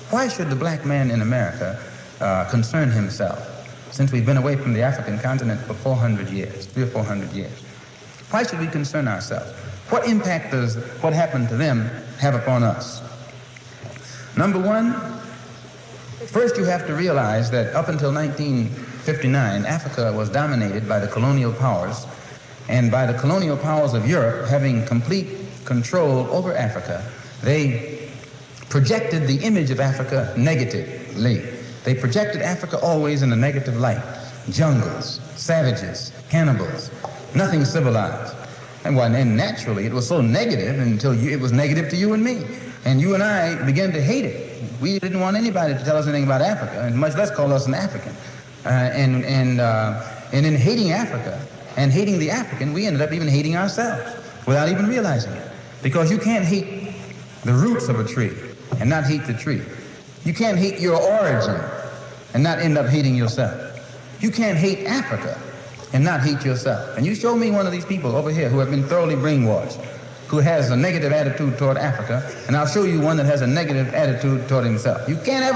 Why should the black man in America concern himself, since we've been away from the African continent for 400 years, 300 or 400 years? Why should we concern ourselves? What impact does what happened to them have upon us? Number one, first you have to realize that up until 1959, Africa was dominated by the colonial powers, and by the colonial powers of Europe having complete control over Africa, they projected the image of Africa negatively. They projected Africa always in a negative light. Jungles, savages, cannibals, nothing civilized. And naturally, it was so negative until it was negative to you and me. And you and I began to hate it. We didn't want anybody to tell us anything about Africa, and much less call us an African. And in hating Africa and hating the African, we ended up even hating ourselves without even realizing it. Because you can't hate the roots of a tree and not hate the tree. You can't hate your origin and not end up hating yourself. You can't hate Africa and not hate yourself. And you show me one of these people over here who have been thoroughly brainwashed, who has a negative attitude toward Africa, and I'll show you one that has a negative attitude toward himself. You can't have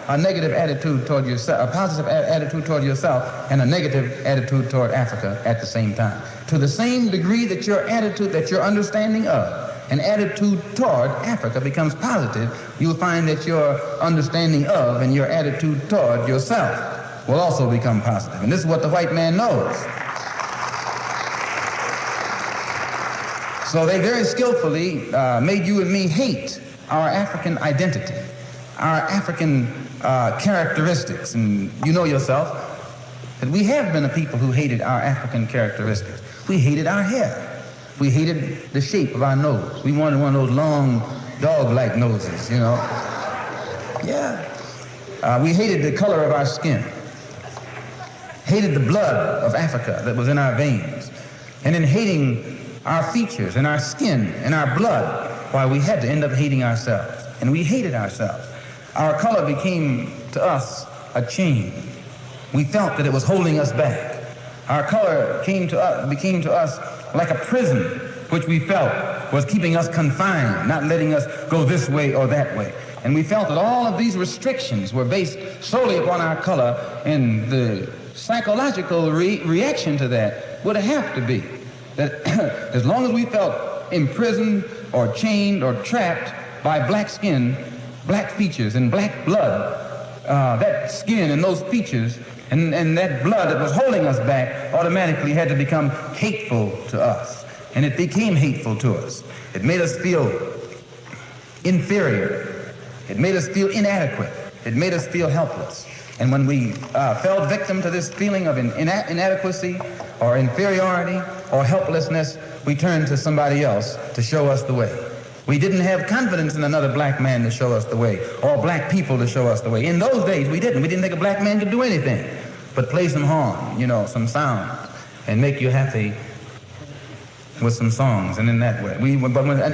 a negative attitude toward yourself, a positive attitude toward yourself, and a negative attitude toward Africa at the same time. To the same degree that your attitude, that your understanding of an attitude toward Africa becomes positive, you'll find that your understanding of and your attitude toward yourself will also become positive. And this is what the white man knows. So they very skillfully made you and me hate our African identity, our African characteristics. And you know yourself that we have been a people who hated our African characteristics. We hated our hair. We hated the shape of our nose. We wanted one of those long dog-like noses, you know. Yeah. We hated the color of our skin. Hated the blood of Africa that was in our veins. And in hating our features and our skin and our blood, why, we had to end up hating ourselves. And we hated ourselves. Our color became to us a chain. We felt that it was holding us back. Our color became to us like a prison, which we felt was keeping us confined, not letting us go this way or that way. And we felt that all of these restrictions were based solely upon our color, and the psychological reaction to that would have to be that as long as we felt imprisoned or chained or trapped by black skin, black features, and black blood, that skin and those features and that blood that was holding us back automatically had to become hateful to us. And it became hateful to us. It made us feel inferior. It made us feel inadequate. It made us feel helpless. And when we fell victim to this feeling of inadequacy or inferiority or helplessness, we turned to somebody else to show us the way. We didn't have confidence in another black man to show us the way, or black people to show us the way. In those days, we didn't. We didn't think a black man could do anything but play some horn, you know, some sound, and make you happy with some songs. And in that way,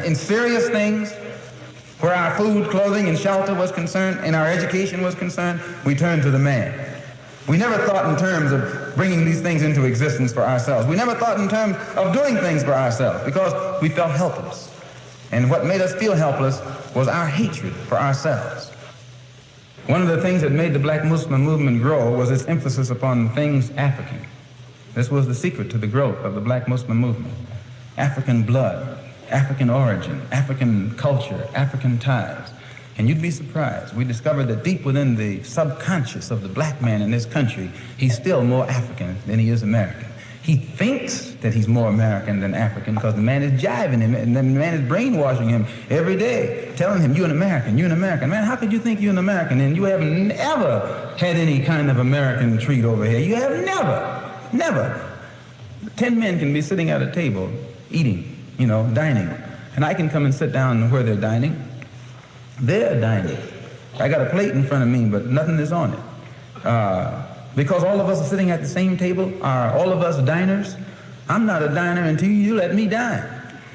in serious things, where our food, clothing, and shelter was concerned, and our education was concerned, we turned to the man. We never thought in terms of bringing these things into existence for ourselves. We never thought in terms of doing things for ourselves because we felt helpless. And what made us feel helpless was our hatred for ourselves. One of the things that made the black Muslim movement grow was its emphasis upon things African. This was the secret to the growth of the black Muslim movement. African blood, African origin, African culture, African ties. And you'd be surprised. We discovered that deep within the subconscious of the black man in this country, he's still more African than he is American. He thinks that he's more American than African because the man is jiving him and the man is brainwashing him every day, telling him, you're an American, you're an American. Man, how could you think you're an American and you have never had any kind of American treat over here? You have never. 10 men can be sitting at a table eating, you know, dining. And I can come and sit down where they're dining. They're dining. I got a plate in front of me, but nothing is on it. Because all of us are sitting at the same table, are all of us diners? I'm not a diner until you let me dine.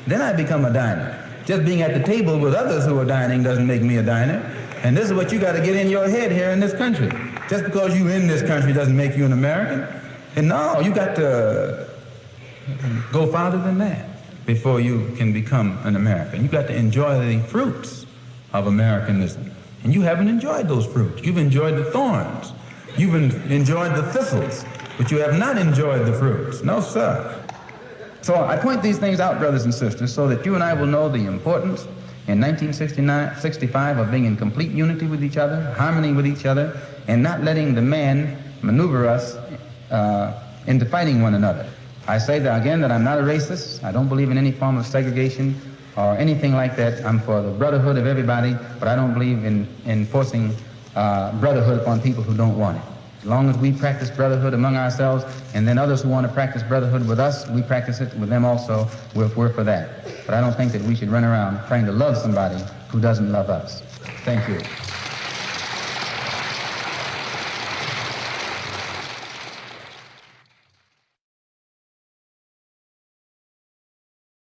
Then I become a diner. Just being at the table with others who are dining doesn't make me a diner. And this is what you got to get in your head here in this country. Just because you're in this country doesn't make you an American. And no, you got to go farther than that before you can become an American. You got to enjoy the fruits of Americanism. And you haven't enjoyed those fruits. You've enjoyed the thorns. You've enjoyed the thistles, but you have not enjoyed the fruits. No, sir. So I point these things out, brothers and sisters, so that you and I will know the importance in 1965 of being in complete unity with each other, harmony with each other, and not letting the man maneuver us into fighting one another. I say that again that I'm not a racist. I don't believe in any form of segregation or anything like that. I'm for the brotherhood of everybody, but I don't believe in forcing brotherhood upon people who don't want it. As long as we practice brotherhood among ourselves, and then others who want to practice brotherhood with us, we practice it with them also. We're for that. But I don't think that we should run around trying to love somebody who doesn't love us. Thank you.